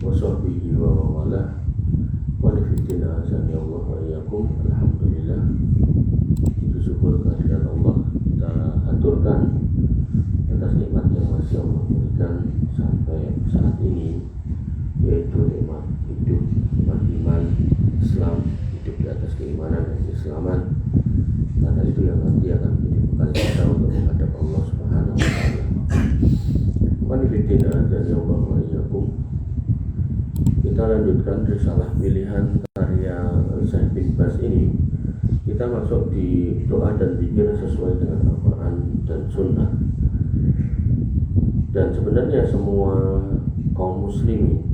wasahbihi wa mawalah wa nifidina azani Allah wa iyakum. Alhamdulillah, itu syukur kehadirat Allah kita haturkan atas nikmat yang masih Allah berikan sampai saat ini, yaitu nikmat hidup, nikmat iman, Islam, hidup di atas keimanan dan keislaman. Karena itu yang nanti akan menjadi bekal kita untuk menghadap Allah Subhanahu wa Ta'ala. Wanifidina azani Allah wa iyakum. Kita lanjutkan risalah pilihan karya Syekh bin Baz ini. Kita masuk di doa dan zikir sesuai dengan Al-Quran dan Sunnah. Dan sebenarnya semua kaum muslimin,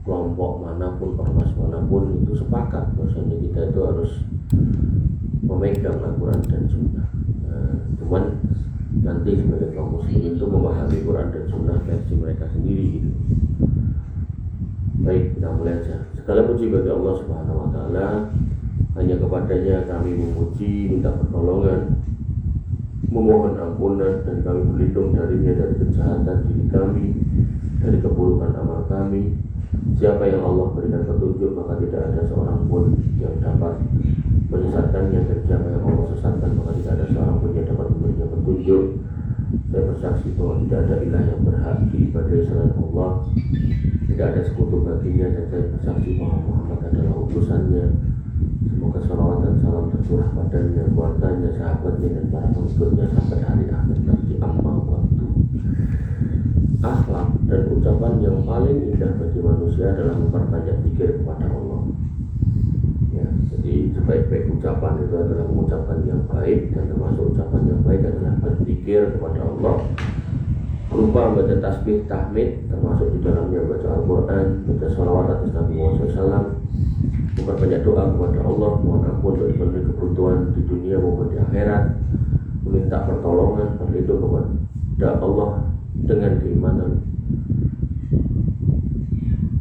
kelompok manapun, ormas manapun, itu sepakat bahwasanya kita itu harus memegang Al-Quran dan Sunnah. Cuman nanti sebagai kaum muslimin itu memahami Quran dan Sunnah versi mereka sendiri gitu. Baik, kita mulai saja. Segala puji bagi Allah Subhanahu wa Ta'ala. Hanya kepadanya kami memuji, minta pertolongan, memohon ampunan, dan kami berlindung darinya dari kejahatan diri kami, dari keburukan amal kami. Siapa yang Allah berikan petunjuk, maka tidak ada seorang pun yang dapat menyesatkannya, dan siapa yang Allah sesatkan, maka tidak ada seorang pun yang dapat memberinya petunjuk. Saya bersaksi bahwa tidak ada ilah yang berhak diibadahi selain Allah, tidak ada sekutu baginya, dan saya bersaksi bahwa Muhammad adalah utusannya. Semoga salawat dan salam tercurah padanya, keluarganya, sahabatnya, dan para pengikutnya sampai hari akhir nanti. Amma waktu. Akhlak dan ucapan yang paling indah bagi manusia adalah memperbanyak zikir kepada Allah. Ya, jadi sebaik-baik ucapan itu adalah ucapan yang baik, dan termasuk ucapan yang baik adalah berzikir kepada Allah berupa membaca tasbih, tahmid, termasuk di dalamnya baca Al-Quran, baca salawat atas Nabi Muhammad SAW, memperbanyak doa kepada Allah, mohon ampun untuk diberi kebutuhan di dunia maupun di akhirat, meminta pertolongan, berlindung kepada Allah dengan keimanan,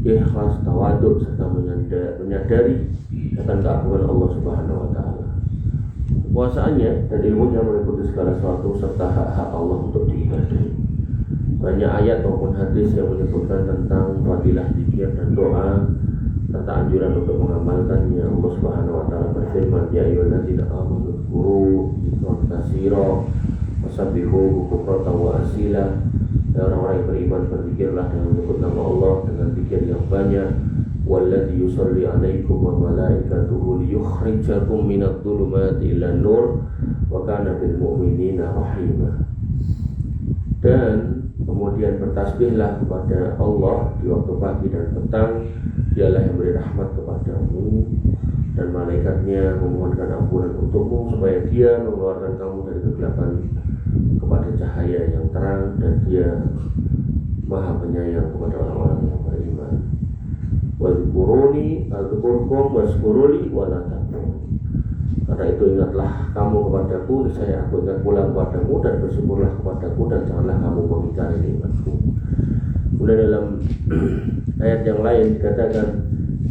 ikhlas, tawaduk, serta menyadari akan keagungan Allah Subhanahu wa Ta'ala, kekuasaannya dan ilmunya meliputi segala sesuatu serta hak-hak Allah untuk diibadahi. Banyak ayat maupun hadis yang menyebutkan tentang fadilah zikir dan doa serta anjuran untuk mengamalkannya. Allah Subhanahu wa Ta'ala berfirman, ya ayyuhalladzina amanu dzkuru dzikran katsira wasabbihu bukratan wa asila. Ya orang-orang yang beriman, berzikirlah dengan menyebut nama Allah dengan zikir yang banyak. Walladzi yusalli 'alaikum wa malaikatuhu liyukhrijakum minadh dhulumati ilan nur wa kana bil mu'minina rahima. Dan kemudian bertasbihlah kepada Allah di waktu pagi dan petang. Dialah yang beri rahmat kepadamu, dan malaikatnya memohonkan ampunan untukmu supaya dia mengeluarkan kamu dari kegelapan kepada cahaya yang terang, dan dia maha penyayang kepada orang-orang yang beriman. Wadhkuruni adzkurkum washkuruli wala takfurun. Karena itu ingatlah kamu kepadaku, saya aku ingat pula kepadamu, dan bersyukurlah kepadaku, dan janganlah kamu mengingkari nikmatku. Kemudian dalam ayat yang lain dikatakan,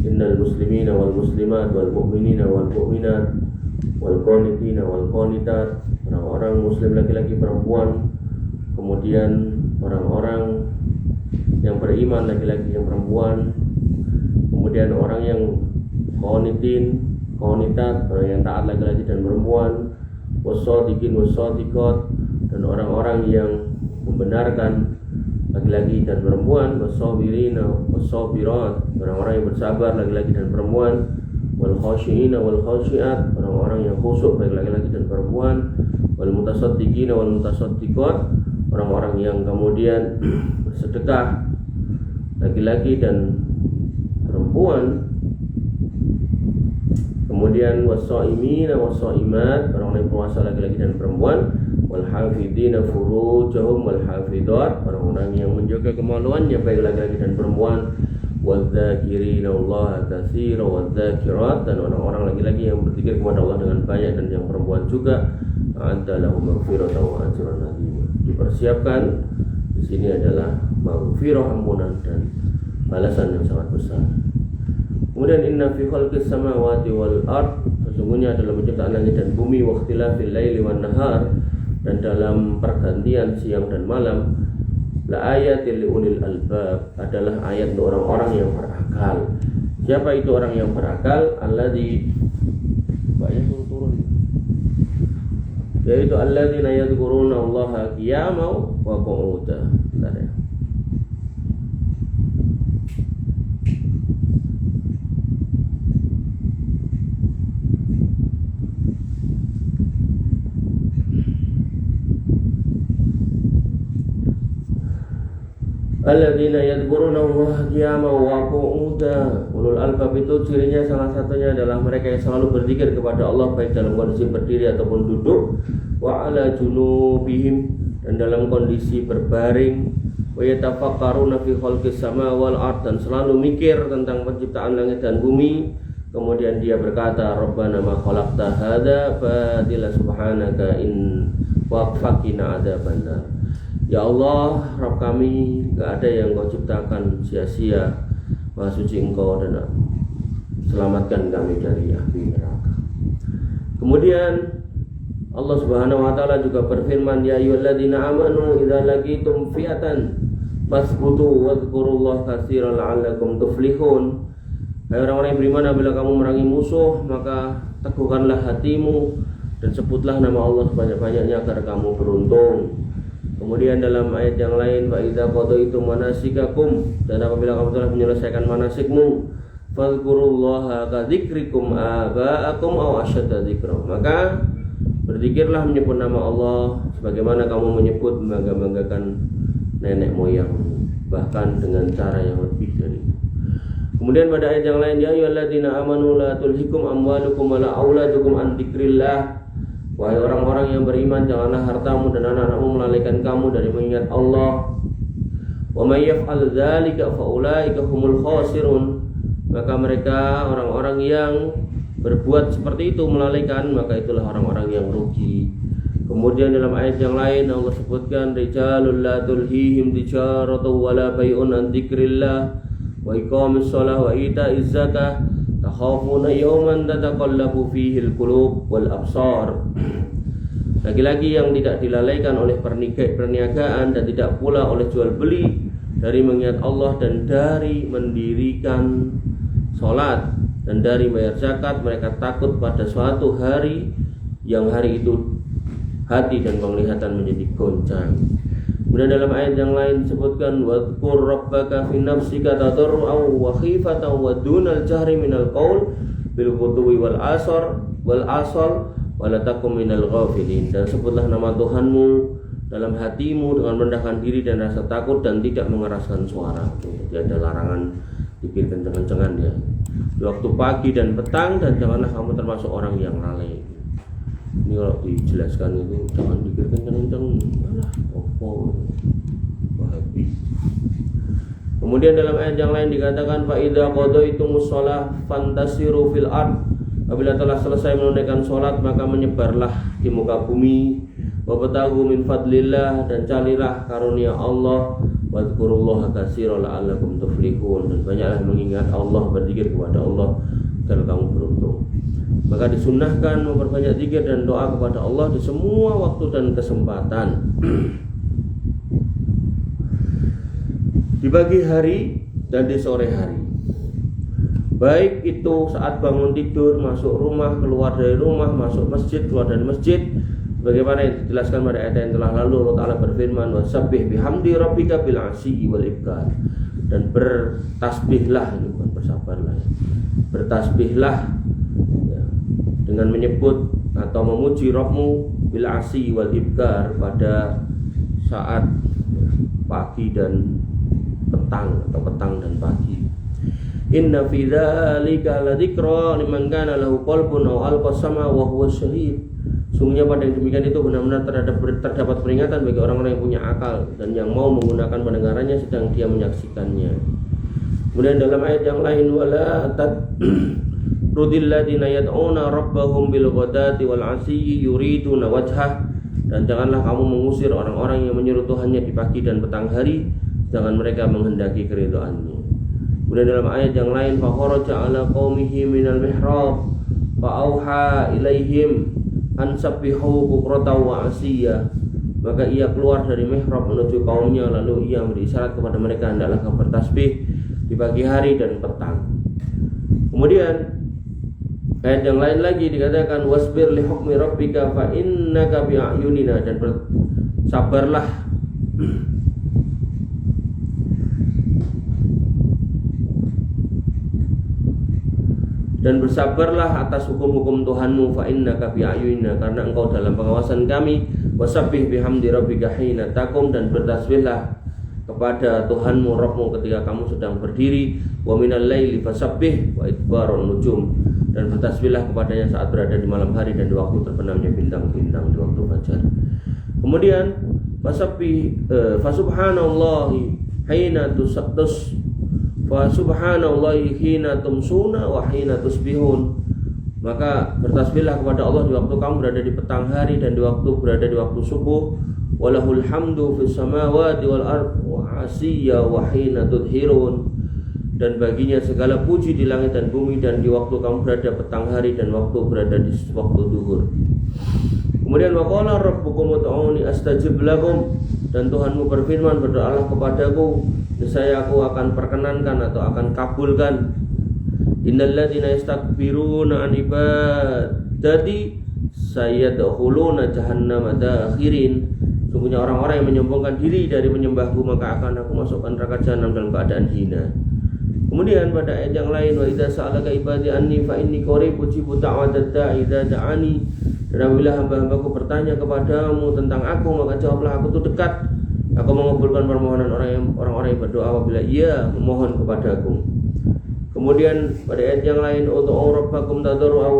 innal muslimina wal muslimat wal mu'minina wal mu'minat wal qanitina wal qanitat. Orang-orang muslim laki-laki perempuan, kemudian orang-orang yang beriman laki-laki yang perempuan, kemudian orang yang qanitin, qanitat, orang yang taat laki-laki dan perempuan, wassadiqin wassadiqat, dan orang-orang yang membenarkan laki-laki dan perempuan, wassabirina wassabirat, orang-orang yang bersabar laki-laki dan perempuan, wal khashiina wal khashiat, orang-orang yang khusyuk baik laki-laki dan perempuan, wal mutasaddiqina wal mutasaddiqat, orang-orang yang kemudian bersedekah laki-laki dan perempuan, kemudian wasaimina wasaimat, orang-orang yang puasa laki-laki dan perempuan, wal hafidina furujahum wal hafidat, orang-orang yang menjaga kemaluannya baik laki-laki dan perempuan, wadzakirina Allah katsira wadzakirat, dan orang-orang laki-laki yang berzikir kepada Allah dengan banyak dan yang perempuan juga. A'adda lahum maghfiratan wa ajran 'azima. Dipersiapkan di sini adalah maghfirah, ampunan, dan balasan yang sangat besar. Kemudian inna fi khalqis samawati wal ard, sesungguhnya dalam penciptaan langit dan bumi, wa ikhtilafil laili wan nahar, dan dalam pergantian siang dan malam, la ayatil liulil albab, adalah ayat untuk orang-orang yang berakal. Siapa itu orang yang berakal? Alladzi, banyak turun, yaitu alladzina yadhkuruna Allaha qiyaman wa qu'udan. Bentar ya. Alladzina yadhkuruna Allaha qiyaman wa qu'udan. Ulul albab itu cirinya salah satunya adalah mereka yang selalu berzikir kepada Allah baik dalam kondisi berdiri ataupun duduk, wa ala junubihim, dan dalam kondisi berbaring, wa yatafakkaruna fi khalqis sama wal ard, dan selalu mikir tentang penciptaan langit dan bumi. Kemudian dia berkata, Rabbana ma khalaqta hadza batila subhanaka in waqfaqina adzabannar. Ya Allah, Rabb kami, gak ada yang Kau ciptakan sia-sia. Maha suci Engkau, dan selamatkan kami dari api neraka. Kemudian Allah Subhanahu wa taala juga berfirman, ya ayyuhalladzina amanu idza laqitum fi'atan fasbutu wadhkurullaha katsiran la'allakum tuflihun. Hai orang-orang yang beriman, apabila kamu memerangi musuh, maka teguhkanlah hatimu dan sebutlah nama Allah sebanyak-banyaknya agar kamu beruntung. Kemudian dalam ayat yang lain, wa idza qadaitum manasikakum, dan apabila kamu telah menyelesaikan manasikmu, fadhkurullaha ka dzikrikum aba'akum aw asyadda dzikra, maka berzikirlah menyebut nama Allah sebagaimana kamu menyebut membangga-banggakan nenek moyang, bahkan dengan cara yang lebih dari itu. Kemudian pada ayat yang lain, ya ayyuhalladzina amanu la tulhikum amwalukum wala auladukum an dzikrillah. Wahai orang-orang yang beriman, janganlah hartamu dan anak-anakmu melalaikan kamu dari mengingat Allah. Wa may yaf'al dzalika fa ulaika humul khasirun. Maka mereka orang-orang yang berbuat seperti itu, melalaikan, maka itulah orang-orang yang rugi. Kemudian dalam ayat yang lain Allah sebutkan, rijalul la tulhihim tijaratu wala bai'un an dzikrillah wa iqamis shalah wa ita'iz zakah takhafuna yawman tataqallabu fihi al-qulub wal absar. Lagi-lagi yang tidak dilalaikan oleh perniagaan dan tidak pula oleh jual beli dari mengingat Allah dan dari mendirikan sholat dan dari bayar zakat, mereka takut pada suatu hari yang hari itu hati dan penglihatan menjadi goncang. Kemudian dalam ayat yang lain disebutkan, wadhkur rabbaka fi nafsika tadarru'an wa khifatan wa dunal jahri minal qaul bil ghudwi wal asar wala takum minal ghafilin. Dan sebutlah nama Tuhanmu dalam hatimu dengan merendahkan diri dan rasa takut dan tidak mengeraskan suara. Jadi ada larangan zikir kencang-kencangan ya di waktu pagi dan petang, dan janganlah kamu termasuk orang yang lalai. Ini kalau dijelaskan itu, jangan zikir kencang-kencang, malah opo wahabi. Kemudian dalam ayat yang lain dikatakan, fa idza qadaytumus shalah fantasiru fil ard. Apabila telah selesai menunaikan sholat, maka menyebarlah di muka bumi. Wabtaghu min fadlillah, dan carilah karunia Allah. Wadhkurullaha katsiran la'allakum tuflihun, dan banyaklah mengingat Allah, berzikir kepada Allah agar kamu beruntung. Maka disunnahkan memperbanyak zikir dan doa kepada Allah di semua waktu dan kesempatan. Di pagi hari dan di sore hari. Baik itu saat bangun tidur, masuk rumah, keluar dari rumah, masuk masjid, keluar dari masjid. Bagaimana yang dijelaskan pada ayat yang telah lalu, Allah Ta'ala berfirman, wasabbih bihamdi rabbika bil 'ashyi wal ibkar. Dan bertasbihlah, ini bukan bersabarlah ya. Bertasbihlah ya, dengan menyebut atau memuji Rabbmu bil 'ashyi wal ibkar, pada saat ya, pagi dan petang, atau petang dan pagi. Inna fi dzalika ladzikra liman kana lahu qalbun aw alqa sama wa huwa syahid. Sungguhnya pada yang demikian itu benar-benar terdapat peringatan bagi orang-orang yang punya akal dan yang mau menggunakan pendengarannya sedang dia menyaksikannya. Kemudian dalam ayat yang lain, wala tatrudil ladzina yad'una rabbahum bil ghadati wal 'ashyi yuriduna wajhah. Dan janganlah kamu mengusir orang-orang yang menyeru Tuhannya di pagi dan petang hari, jangan mereka menghendaki keridhaannya. Kemudian dalam ayat yang lain, fa kharaja ala qaumihi minal mihrab fa auha ilaihim an sabbihu bukratan wa asiyya. Maka ia keluar dari mihrab menuju kaumnya, lalu ia memberi isyarat kepada mereka hendaklah kamu bertasbih di pagi hari dan petang. Kemudian ayat yang lain lagi dikatakan wasbir li hukmi rabbika fa innaka bi a'yunina, dan bersabarlah atas hukum-hukum Tuhanmu, fa innaka bi a'yunina, karena engkau dalam pengawasan kami. Wasabbih bihamdi rabbika hina taqum, dan bertasbihlah kepada Tuhanmu Rabbmu ketika kamu sedang berdiri. Wa minal laili fasabbih wa idbaron nujum, dan bertasbihlah kepadanya saat berada di malam hari dan di waktu terbenamnya bintang-bintang, di waktu fajar. Kemudian fasabbih fasubhanallahi hina tusabtus wa subhanallahi hina tumsuna wa hina tusbihun, maka bertasbihlah kepada Allah di waktu kamu berada di petang hari dan di waktu berada di waktu subuh. Walahul hamdu fis samawati wal ard wa asiyya wa hina tudhirun, dan baginya segala puji di langit dan bumi dan di waktu kamu berada petang hari dan waktu berada di waktu duhur. Kemudian waqala rabbukum ud'uni astajib lakum, dan Tuhanmu berfirman, berdoalah kepadaku, niscaya aku akan perkenankan atau akan kabulkan. Innal ladzina yastakbiruna an ibadati sayadkhuluna jahannama dakhirin, sungguhnya orang-orang yang menyombongkan diri dari menyembahku maka akan aku masukkan neraka jahanam dalam keadaan hina. Kemudian pada ayat yang lain, wa idza sa'alaka ibadi anni fa inni qarib ujibu da'watad da'i idza da'ani, dan apabila hamba-hambaku bertanya kepadamu tentang aku, maka jawablah, aku itu dekat, aku mengabulkan permohonan orang-orang yang berdoa apabila ia memohon kepadaku. Kemudian pada ayat yang lain, ud'u rabbakum tadarru'an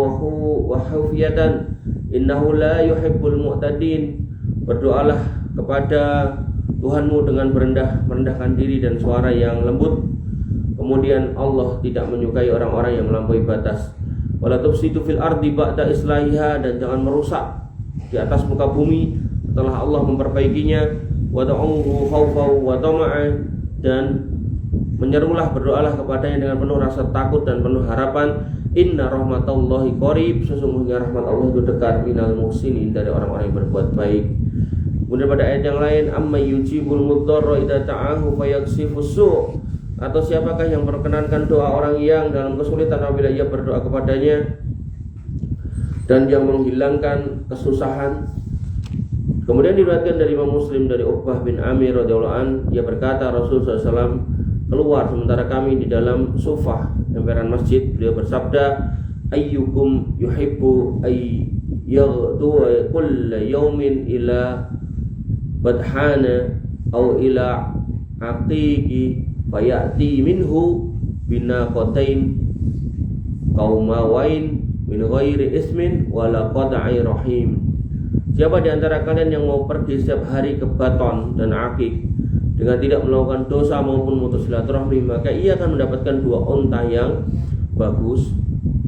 wa khufyatan innahu la yuhibbul mu'tadin, berdoalah kepada Tuhanmu dengan merendahkan diri dan suara yang lembut. Kemudian Allah tidak menyukai orang-orang yang melampaui batas. Wala tufsidu fil ardi ba'da islahiha, dan jangan merusak di atas muka bumi setelah Allah memperbaikinya. Wa ta'uhu khawfan wa tama'an, dan menyerulah, berdoalah kepadanya dengan penuh rasa takut dan penuh harapan. Inna rahmatallahi qarib, sesungguhnya rahmat Allah itu dekat, minal muhsinin, dari orang-orang yang berbuat baik. Kemudian pada ayat yang lain, amma yujibul muddarra idza ta'ahu fayaksifus su', atau siapakah yang perkenankan doa orang yang dalam kesulitan apabila ia berdoa kepadanya, dan yang menghilangkan kesusahan. Kemudian diriwayatkan dari Imam Muslim dari Uqbah bin Amir radhiyallahu an, ia berkata, Rasulullah SAW keluar sementara kami di dalam sufah emperan masjid. Beliau bersabda, ayyukum yuhibbu ay yaghdu kulla yawmin ila badhana aw ila aqiqi fayati minhu binaqatain qaumawain min ghairi ismin wala qad'i rahim. Siapa di antara kalian yang mau pergi setiap hari ke Baton dan Akik dengan tidak melakukan dosa maupun memutus silaturahmi, maka ia akan mendapatkan 2 unta yang bagus.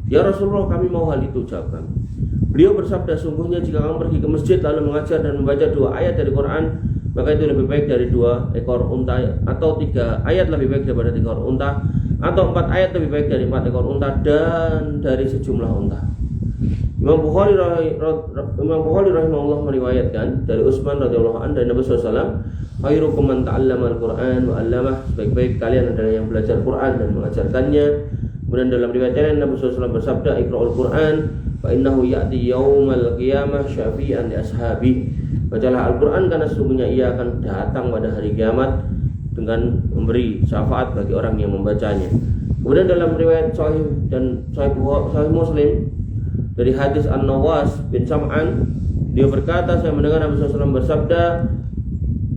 Ya Rasulullah, kami mau hal itu, jawabkan. Beliau bersabda, sungguhnya jika kamu pergi ke masjid lalu mengajar dan membaca 2 ayat dari Quran, maka itu lebih baik dari 2 ekor unta, atau 3 ayat lebih baik daripada 3 ekor unta, atau 4 ayat lebih baik dari 4 ekor unta dan dari sejumlah unta. Imam Bukhari rahimahullah meriwayatkan dari Utsman radhiyallahu anhu dari Nabi SAW, khairukum man ta'allama al-Qur'an wa 'allamah, sebaik-baik kalian adalah yang belajar Quran dan mengajarkannya. Kemudian dalam riwayat lain Nabi SAW bersabda, iqra'ul Qur'an fa innahu ya'ti yaumal qiyamah syafi'an li ashabi, bacalah Al-Quran karena sesungguhnya ia akan datang pada hari kiamat dengan memberi syafaat bagi orang yang membacanya. Kemudian dalam riwayat Sahih dan Sahih Muslim dari hadis An-Nawas bin Sam'an, dia berkata, saya mendengar Nabi SAW bersabda,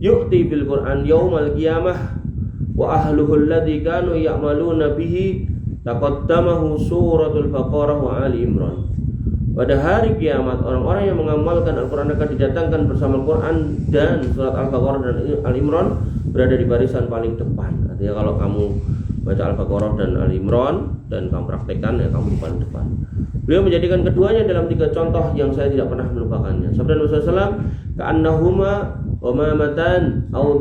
yu'ti bil Quran yaumal qiyamah wa ahluhu alladhi kanu ya'maluna bihi taqaddamahu suratul Baqarah wa Ali Imran. Pada hari kiamat orang-orang yang mengamalkan Al-Quran akan didatangkan bersama Al-Quran dan surat Al-Baqarah dan Al-Imran berada di barisan paling depan. Artinya kalau kamu baca Al-Baqarah dan Al-Imran dan kamu praktekkan, ya kamu di paling depan. Beliau menjadikan keduanya dalam 3 contoh yang saya tidak pernah melupakannya. Sabda Nabi SAW, ka'annahuma umamatan au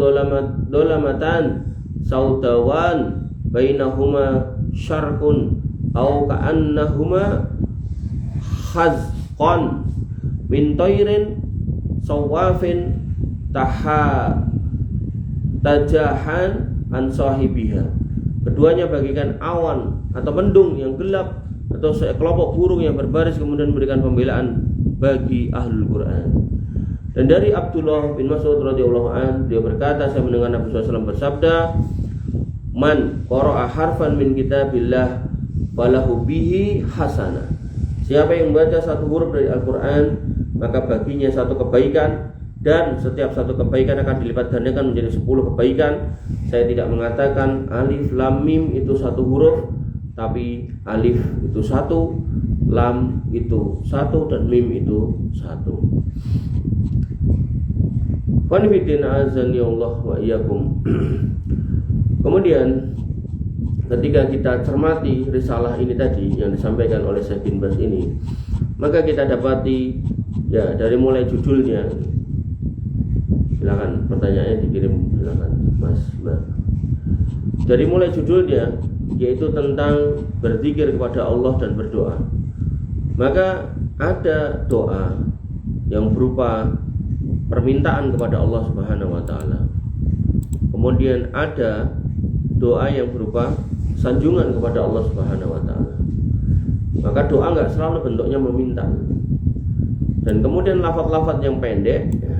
dolamatan sautawan bainahuma syarqun au ka'annahuma khazqan min tayrin sawafin tajahan an sahibiha. Keduanya bagikan awan atau mendung yang gelap atau sekelompok burung yang berbaris kemudian memberikan pembelaan bagi ahlul Quran. Dan dari Abdullah bin Mas'ud radhiyallahu an, dia berkata, saya mendengar Nabi SAW bersabda, man qara'a harfan min kitabillah falahu bihi hasanah. Siapa yang membaca satu huruf dari Al-Quran, maka baginya satu kebaikan, dan setiap satu kebaikan akan dilipat gandakan menjadi 10 kebaikan. Saya tidak mengatakan alif lam mim itu satu huruf, tapi alif itu satu, lam itu satu, dan mim itu satu. Qanifidin azani Allah wa iyyakum. Kemudian ketika kita cermati risalah ini tadi yang disampaikan oleh Syekh bin Baz ini, maka kita dapati ya dari mulai judulnya. Silakan pertanyaannya dikirim, silakan Mas Mbak. Dari mulai judulnya, yaitu tentang berzikir kepada Allah dan berdoa. Maka ada doa yang berupa permintaan kepada Allah Subhanahu wa taala. Kemudian ada doa yang berupa sanjungan kepada Allah Subhanahu wa taala. Maka doa enggak selalu bentuknya meminta. Dan kemudian lafaz-lafaz yang pendek ya,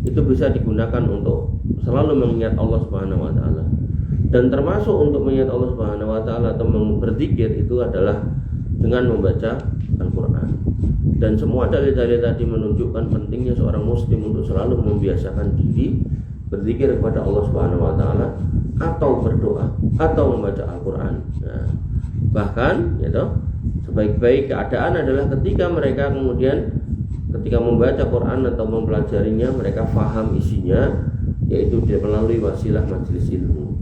itu bisa digunakan untuk selalu mengingat Allah Subhanahu wa taala. Dan termasuk untuk mengingat Allah Subhanahu wa taala atau berzikir itu adalah dengan membaca Al-Qur'an. Dan semua dalil-dalil tadi menunjukkan pentingnya seorang muslim untuk selalu membiasakan diri berzikir kepada Allah Subhanahu wa taala atau berdoa atau membaca Al-Qur'an. Nah, bahkan ya toh, sebaik-baik keadaan adalah ketika mereka kemudian ketika membaca Quran atau mempelajarinya mereka faham isinya, yaitu melalui wasilah majelis ilmu.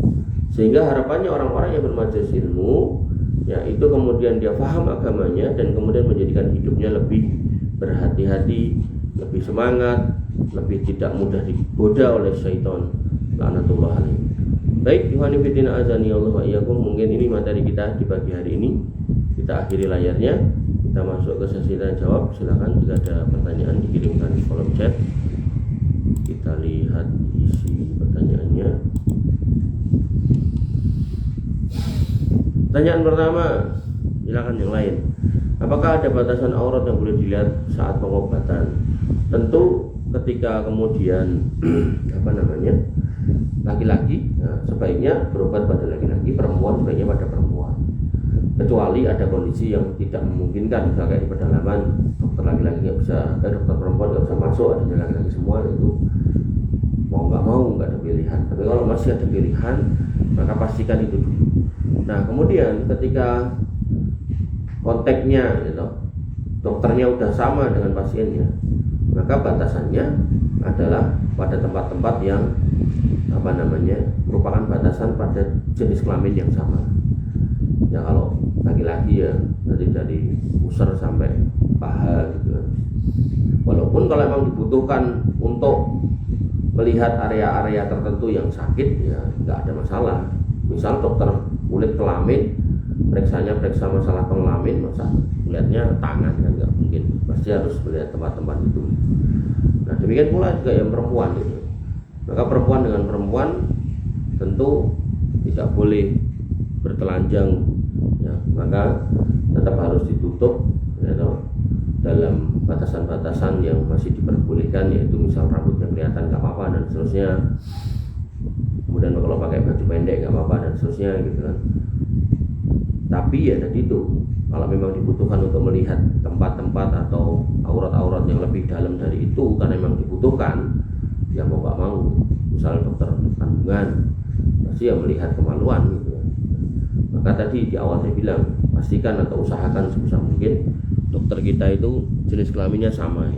Sehingga harapannya orang-orang yang bermajelis ilmu ya itu kemudian dia faham agamanya dan kemudian menjadikan hidupnya lebih berhati-hati, lebih semangat, lebih tidak mudah digoda oleh syaitan laknatullah alaihi. Baik, Yohani Fitina azani Allah wa iyyakum, mungkin ini materi kita di pagi hari ini. Kita akhiri layarnya, kita masuk ke sesi tanya jawab. Silakan jika ada pertanyaan dikirimkan di kolom chat. Kita lihat isi pertanyaannya. Pertanyaan pertama, silakan yang lain. Apakah ada batasan aurat yang boleh dilihat saat pengobatan? Tentu ketika kemudian laki-laki, nah, sebaiknya berobat pada laki-laki, perempuan sebaiknya pada perempuan. Kecuali ada kondisi yang tidak memungkinkan, misalnya kayak di pedalaman, dokter laki-laki nggak bisa, dokter perempuan nggak bisa masuk, adanya laki-laki semua, itu mau nggak ada pilihan. Tapi kalau masih ada pilihan, maka pastikan itu dulu. Nah kemudian ketika kontaknya gitu, dokternya udah sama dengan pasiennya, maka batasannya adalah pada tempat-tempat yang merupakan batasan pada jenis kelamin yang sama. Ya kalau laki-laki ya dari pusar sampai paha gitu. Walaupun kalau memang dibutuhkan untuk melihat area-area tertentu yang sakit ya nggak ada masalah. Misal dokter kulit kelamin, periksa masalah kelamin, masa melihatnya tangan kan nggak mungkin, pasti harus melihat tempat-tempat itu. Nah demikian pula juga yang perempuan itu. Maka perempuan dengan perempuan tentu tidak boleh bertelanjang, ya, maka tetap harus ditutup ya, dalam batasan-batasan yang masih diperbolehkan, yaitu misal rambutnya kelihatan nggak apa-apa dan seterusnya. Kemudian kalau pakai baju pendek nggak apa-apa dan seterusnya gitu kan. Tapi ya tadi itu, kalau memang dibutuhkan untuk melihat tempat-tempat atau aurat-aurat yang lebih dalam dari itu karena memang dibutuhkan, ya mau nggak mau, misal dokter kandungan pasti ya melihat kemaluan gitu. Maka tadi di awal saya bilang, pastikan atau usahakan sebisa mungkin dokter kita itu jenis kelaminnya sama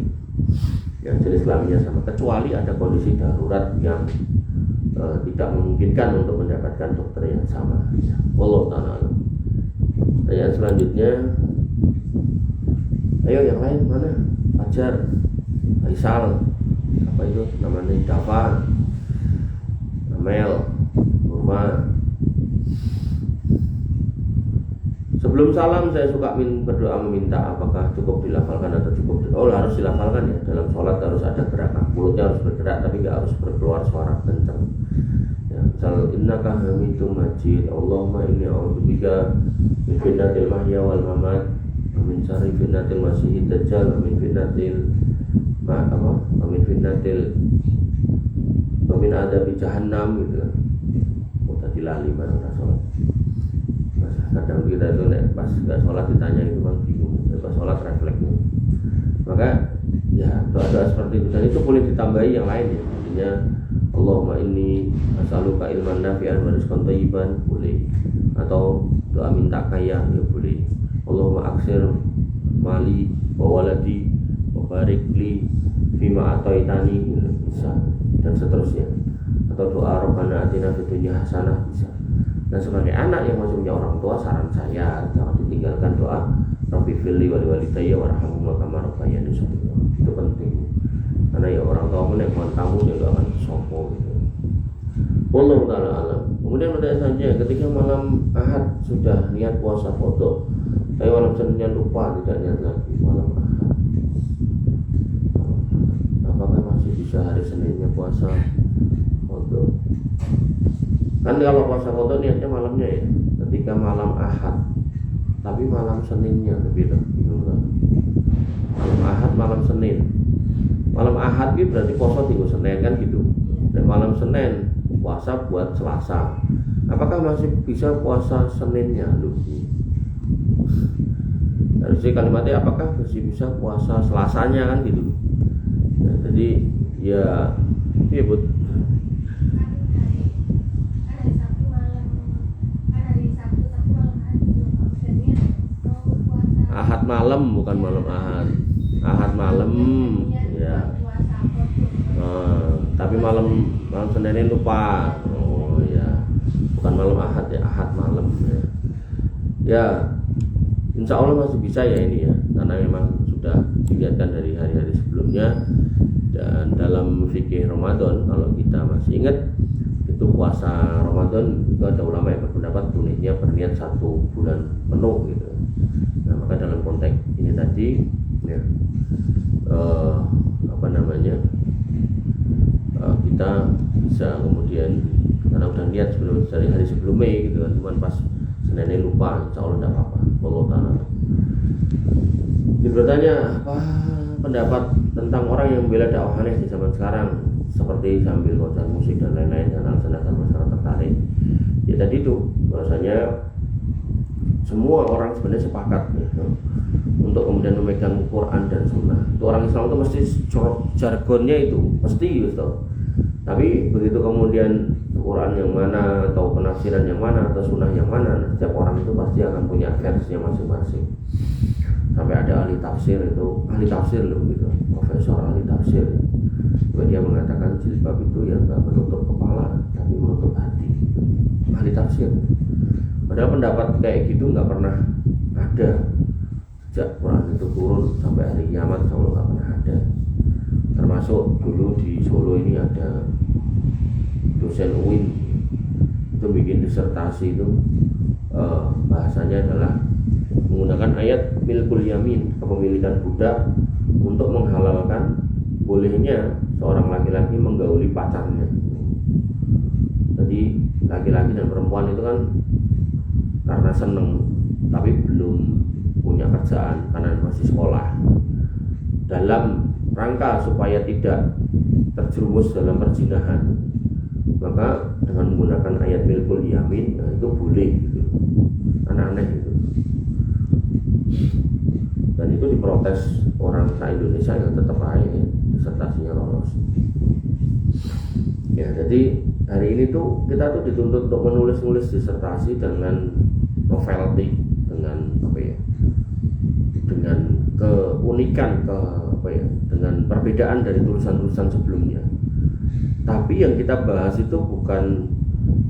ya, jenis kelaminnya sama, kecuali ada kondisi darurat yang tidak memungkinkan untuk mendapatkan dokter yang sama ya. Wallahu ta'ala. Pertanyaan selanjutnya, ayo yang lain mana? Fajar, Faisal, apa itu namanya, Dava, Amel, Nurma. Sebelum salam saya suka berdoa meminta, apakah cukup dilafalkan atau cukup harus dilafalkan ya. Dalam sholat harus ada gerakan, mulutnya harus bergerak tapi nggak harus berkeluar suara kencang. Ya, misal innaka hamidum majid, Allahumma inni a'udzubika min fitnatil mahya wal mamat, min syarri fitnatil masiihid dajjal, min fitnatil min adabi jahannam gitu kan. Tadi lali mana sholat. Kadang kita itu pas nggak sholat ditanya itu kan bingung, pas sholat refleksnya. Maka ya doa-doa seperti itu, dan itu boleh ditambahi yang lain ya. Artinya Allahumma inni as'aluka ilman nafi'an wa rizqan thayyiban boleh, atau doa minta kaya ya boleh. Allahumma aksir mali wa waladi wa barik li fima ataitani bisa, dan seterusnya. Atau doa Rabbana atina fid dunya hasanah bisa. Dan sebagai anak yang masih punya orang tua, saran saya jangan ditinggalkan doa Rabbi firli wali walidayya warhamhuma kama rabbayani shaghira. Itu penting. Karena ya orang tua menemukan kamu dia akan sopo gitu. Wallahu ta'ala alam. Kemudian pertanyaan selanjutnya, ketika malam Ahad sudah niat puasa foto, tapi malam Seninnya lupa tidak niat lagi malam Ahad, apakah masih bisa hari Seninnya puasa foto? Kan kalau puasa foto niatnya malamnya ya, ketika malam Ahad, tapi malam Seninnya lebih bingung kan? Malam Ahad, malam Senin. Malam Ahad itu berarti puasa di Senin kan gitu. Dan malam Senin puasa buat Selasa. Apakah masih bisa puasa Seninnya lu? Harusnya kalimatnya apakah masih bisa puasa Selasanya kan gitu. Nah, jadi ya iya buat Ahad malam, bukan malam Ahad. Ahad malam ya. Tapi malam Senin lupa. Oh ya. Bukan malam Ahad ya, Ahad malam ya. Ya. Insya Allah masih bisa ya ini ya. Karena memang sudah dilihatkan dari hari-hari sebelumnya. Dan dalam fikih Ramadan, kalau kita masih ingat, itu puasa Ramadan itu ada ulama yang berpendapat bolehnya berniat 1 bulan penuh gitu. Nah, maka dalam konteks ini tadi ya, kita bisa kemudian karena udah niat sebelum dari hari sebelumnya gitu kan, cuman pas Seninnya lupa, insya Allah tidak apa-apa. Allah Ta'ala. Bertanya apa pendapat tentang orang yang membela dakwah aneh di zaman sekarang, seperti sambil konser musik dan lain-lain, dan alasan masyarakat tertarik. Ya tadi itu bahwasanya semua orang sebenarnya sepakat ya, untuk kemudian memegang Quran dan Sunnah. Itu orang Islam itu mesti jargonnya itu pasti gitu. Tapi begitu kemudian Quran yang mana atau penafsiran yang mana atau Sunnah yang mana, nah, setiap orang itu pasti akan punya versinya masing-masing. Sampai ada ahli tafsir loh gitu, profesor ahli tafsir. Dia mengatakan jilbab itu ya nggak menutup kepala tapi menutup hati. Ahli tafsir. Padahal pendapat kayak gitu nggak pernah ada sejak Quran itu turun sampai hari kiamat, kalau nggak pernah ada. Termasuk dulu di Solo ini ada dosen UIN itu bikin disertasi itu bahasanya adalah menggunakan ayat milkul yamin, kepemilikan budak, untuk menghalalkan bolehnya seorang laki-laki menggauli pacarnya. Jadi laki-laki dan perempuan itu kan karena seneng tapi belum punya kerjaan karena masih sekolah, dalam rangka supaya tidak terjerumus dalam perzinahan, maka dengan menggunakan ayat milkul yamin, nah itu boleh gitu. Aneh-aneh gitu. Dan itu diprotes orang se-Indonesia yang tetap aja disertasinya lolos. Ya, jadi hari ini tuh kita tuh dituntut untuk menulis disertasi dengan novelty, dengan apa ya? Dengan keunikan, dengan perbedaan dari tulisan-tulisan sebelumnya. Tapi yang kita bahas itu bukan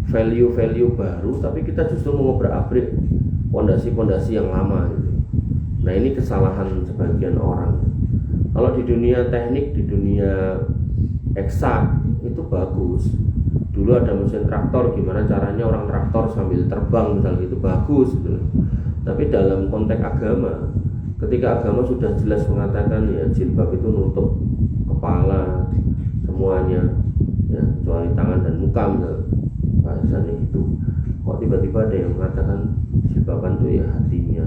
value-value baru, tapi kita justru mengobrak-abrik pondasi-pondasi yang lama gitu. Nah, ini kesalahan sebagian orang. Kalau di dunia teknik, di dunia eksak itu bagus. Dulu ada mesin traktor, gimana caranya orang traktor sambil terbang misalnya, itu bagus gitu. Tapi dalam konteks agama, ketika agama sudah jelas mengatakan ya jilbab itu nutup kepala semuanya, ya kecuali tangan dan muka, bahasanya itu. Kok tiba-tiba ada yang mengatakan jilbaban itu ya hatinya.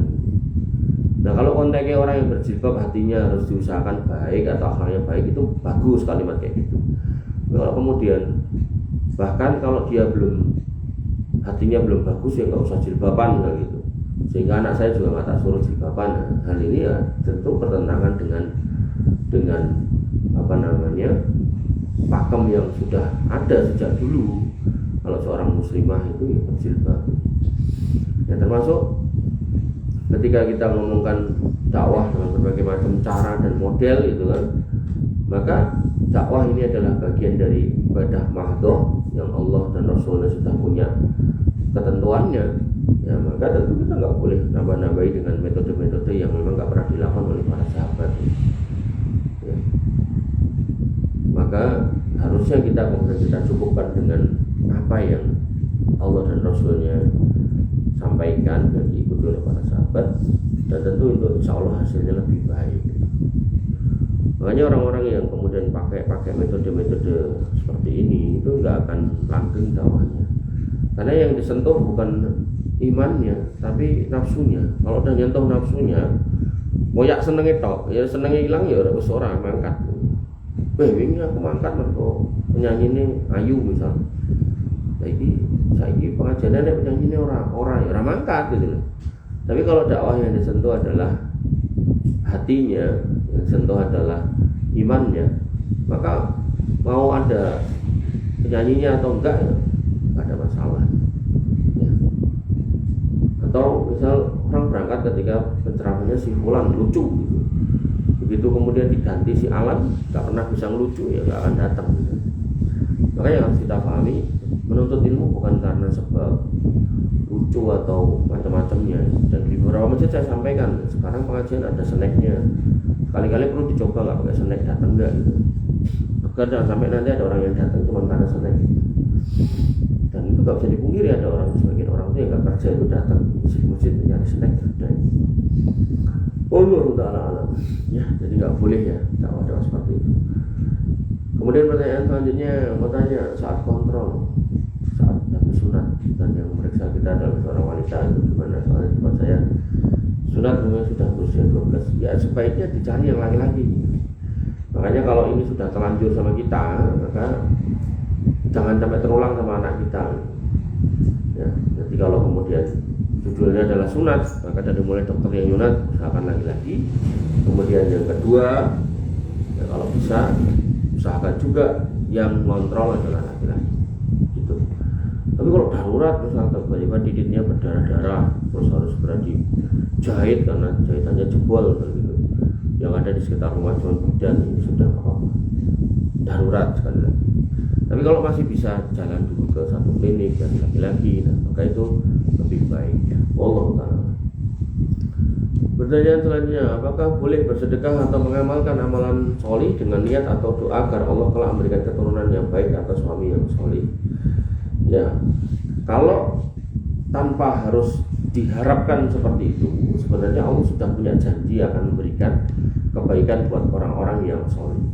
Nah kalau konteksnya orang yang berjilbab hatinya harus diusahakan baik atau akhlaknya baik, itu bagus kalimat kayak gitu. Kalau kemudian bahkan kalau dia hatinya belum bagus ya nggak usah jilbaban gitu, sehingga anak saya juga nggak tak suruh jilbaban. Hal ini ya tentu bertentangan dengan apa namanya pakem yang sudah ada sejak dulu. Kalau seorang muslimah itu ya berjilbab. Ya termasuk ketika kita ngomongkan dakwah dengan berbagai macam cara dan model itu kan, maka dakwah ini adalah bagian dari ibadah mahdhah yang Allah dan Rasulnya sudah punya ketentuannya. Ya maka tentu kita nggak boleh nambah-nambahi dengan metode-metode yang memang nggak pernah dilakukan oleh para sahabat. Ya. Maka harusnya kita cukupkan dengan apa yang Allah dan Rasulnya sampaikan dan diikuti oleh para sahabat, dan tentu itu insya Allah hasilnya lebih baik. Makanya orang-orang yang kemudian pakai metode-metode seperti ini itu nggak akan langgeng dakwahnya, karena yang disentuh bukan imannya tapi nafsunya. Kalau udah nyentuh nafsunya, moyak senengnya tok, ya senengnya hilang ya udah orang mangkat. Ini aku mangkat mergo penyanyi ini ayu misal. Saiki pengajian ada penyanyi ini orang ya mangkat gitu loh. Tapi kalau dakwah yang disentuh adalah hatinya, yang disentuh adalah imannya, maka mau ada penyanyinya atau enggak ya nggak ada masalah. Ya. Atau misal orang berangkat ketika penceramahnya si fulan lucu gitu. Begitu kemudian diganti si Alan nggak pernah bisa ngelucu, ya nggak akan datang gitu. Makanya yang harus kita pahami, menuntut ilmu bukan karena sebab lucu atau macam-macamnya. Dan di beberapa masjid saya sampaikan, sekarang pengajian ada snacknya, kali-kali perlu dicoba nggak pakai snack, datang nggak gitu, agar jangan sampai nanti ada orang yang datang cuma karena snack. Dan itu nggak bisa dipungkiri, ada sebagian orang itu yang nggak kerja itu datang masjid mencari snack. Dan Allah Ta'ala alam, ya jadi nggak boleh ya dakwah seperti itu. Kemudian pertanyaan selanjutnya, mau tanya saat kontrol, saat habis sunat, dan yang memeriksa kita adalah seorang wanita, itu gimana? Soalnya tempat saya sunat memang sudah berusia 12, ya sebaiknya dicari yang laki-laki. Makanya kalau ini sudah terlanjur sama kita, maka jangan sampai terulang sama anak kita. Ya, jadi kalau kemudian judulnya adalah sunat, maka dari mulai dokter yang sunat usahakan laki-laki. Kemudian yang kedua, ya kalau bisa usahakan juga yang ngontrol adalah laki-laki gitu. Tapi kalau darurat misalnya tiba-tiba diditnya berdarah-darah, terus harus segera dijahit karena jahitannya jebol gitu, yang ada di sekitar rumah cuma bidan, ini sudah apa-apa, darurat sekali lagi. Tapi kalau masih bisa jalan dulu ke satu klinik dan laki-laki, nah, maka itu lebih baik. Allah Ta'ala. Pertanyaan selanjutnya, apakah boleh bersedekah atau mengamalkan amalan solih dengan niat atau doa agar Allah telah memberikan keturunan yang baik atau suami yang solih? Ya, kalau tanpa harus diharapkan seperti itu, sebenarnya Allah sudah punya janji akan memberikan kebaikan buat orang-orang yang solih.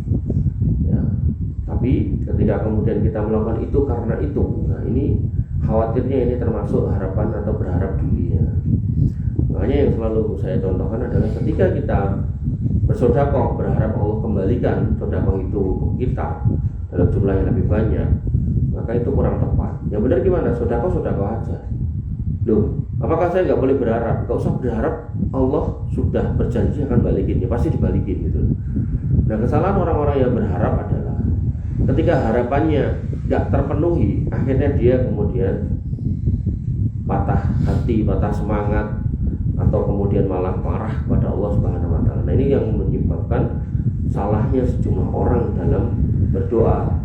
Ya, tapi ketika kemudian kita melakukan itu karena itu, nah ini khawatirnya ini termasuk harapan atau berharap dunia. Makanya yang selalu saya contohkan adalah ketika kita bersedekah berharap Allah kembalikan sedekah itu ke kita dalam jumlah yang lebih banyak, maka itu kurang tepat. Yang benar gimana? Sedekah aja. Loh, apakah saya nggak boleh berharap? Nggak usah berharap, Allah sudah berjanji akan balikin, ya pasti dibalikin gitu. Nah, kesalahan orang-orang yang berharap adalah ketika harapannya nggak terpenuhi, akhirnya dia kemudian patah hati, patah semangat, atau kemudian malah marah kepada Allah Subhanahu wa Ta'ala. Nah, ini yang menyebabkan salahnya sejumlah orang dalam berdoa.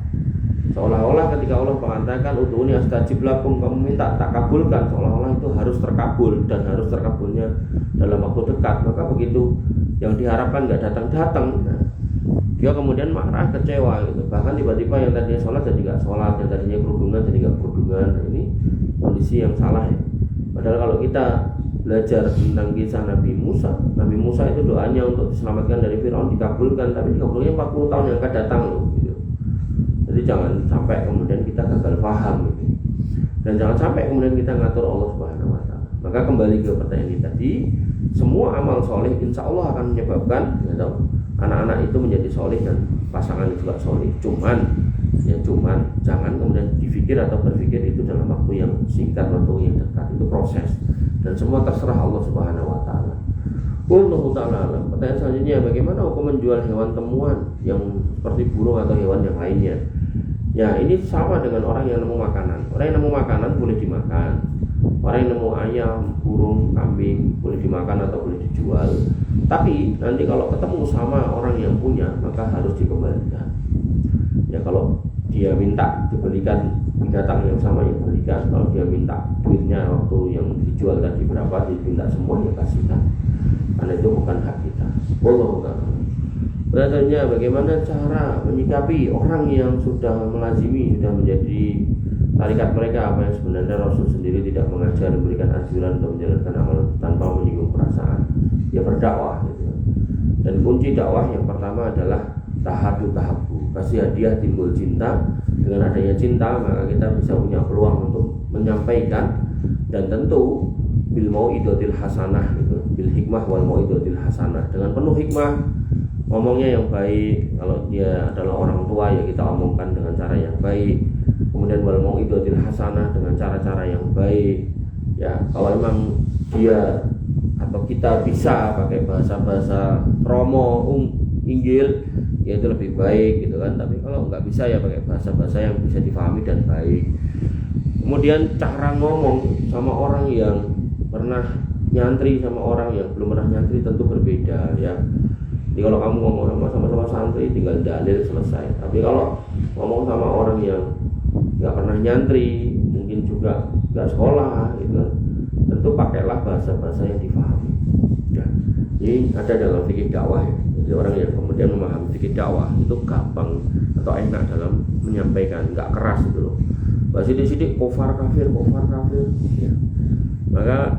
Seolah-olah ketika Allah mengatakan udhuni astajib lakum, kamu minta tak kabulkan, seolah-olah itu harus terkabul dan harus terkabulnya dalam waktu dekat. Maka begitu yang diharapkan nggak datang-datang, nah, dia kemudian marah, kecewa gitu. Bahkan tiba-tiba yang tadinya sholat jadi nggak sholat, yang tadinya kerudungan jadi nggak kerudungan. Nah, ini kondisi yang salah ya. Padahal kalau kita belajar tentang kisah Nabi Musa. Nabi Musa itu doanya untuk diselamatkan dari Firaun dikabulkan, tapi dikabulnya 40 tahun yang akan datang loh, gitu. Jadi jangan sampai kemudian kita gagal paham gitu. Dan jangan sampai kemudian kita ngatur Allah Subhanahu wa taala. Maka kembali ke pertanyaan ini tadi, semua amal soleh insya Allah akan menyebabkan anak-anak itu menjadi soleh dan pasangan juga soleh. Cuman jangan kemudian dipikir atau berpikir itu dalam waktu yang singkat, waktu yang dekat. Itu proses dan semua terserah Allah Subhanahu wa taala. Wallahu ta'ala alam. Pertanyaan selanjutnya, bagaimana hukum menjual hewan temuan yang seperti burung atau hewan yang lainnya? Ya, ini sama dengan orang yang nemu makanan. Orang yang nemu makanan boleh dimakan. Orang yang nemu ayam, burung, kambing boleh dimakan atau boleh dijual. Tapi nanti kalau ketemu sama orang yang punya, maka harus dikembalikan. Ya, kalau dia minta dibelikan binatang yang sama, ya belikan. Kalau dia minta duitnya waktu yang dijual tadi berapa, diminta semua, ya kasihkan. Karena itu bukan hak kita. Wallahu ta'ala. Berarti bagaimana cara menyikapi orang yang sudah melazimi, sudah menjadi tarikat mereka, apa yang sebenarnya Rasul sendiri tidak mengajar, memberikan anjuran untuk menjalankan amal tanpa menyinggung perasaan. Ya berdakwah gitu. Dan kunci dakwah yang pertama adalah tahabu. Kasih hadiah timbul cinta. Dengan adanya cinta maka kita bisa punya peluang untuk menyampaikan, dan tentu bil mau'idotil hasanah gitu, bil hikmah wal mau'idotil hasanah, dengan penuh hikmah, ngomongnya yang baik. Kalau dia adalah orang tua, ya kita omongkan dengan cara yang baik. Kemudian wal mau'idotil hasanah, dengan cara-cara yang baik. Ya, kalau memang dia atau kita bisa pakai bahasa-bahasa romo, inggil, ya itu lebih baik gitu kan. Tapi kalau nggak bisa, ya pakai bahasa-bahasa yang bisa difahami dan baik. Kemudian cara ngomong sama orang yang pernah nyantri sama orang yang belum pernah nyantri tentu berbeda ya. Jadi kalau kamu ngomong sama santri tinggal dalil selesai. Tapi kalau ngomong sama orang yang nggak pernah nyantri, mungkin juga nggak sekolah gitu kan, tentu pakailah bahasa-bahasa yang difahami ya. Ini ada dalam fikih dakwah ya. Jadi orang yang kemudian memahami fikih dakwah itu gampang atau enak dalam menyampaikan, nggak keras gitu loh. Sidik-sidik kofar kafir ya. Maka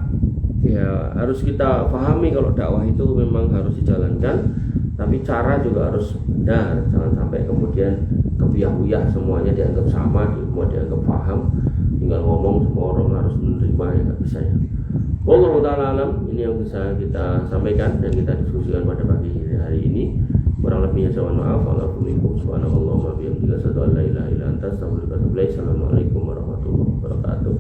ya harus kita pahami kalau dakwah itu memang harus dijalankan, tapi cara juga harus benar. Jangan sampai kemudian kebiah-uyah semuanya dianggap sama, semua dianggap paham, tinggal ngomong semua orang harus menerima, ya nggak bisa ya. Wallahu ta'ala alam. Ini yang bisa kita sampaikan dan kita diskusikan pada pagi hari ini. Kurang lebihnya saya mohon maaf. Assalamualaikum subhanallah wa bihamdihi asyhadu an la ilaha illa anta astaghfiruka wa atubu ilaik. Assalamualaikum warahmatullahi wabarakatuh.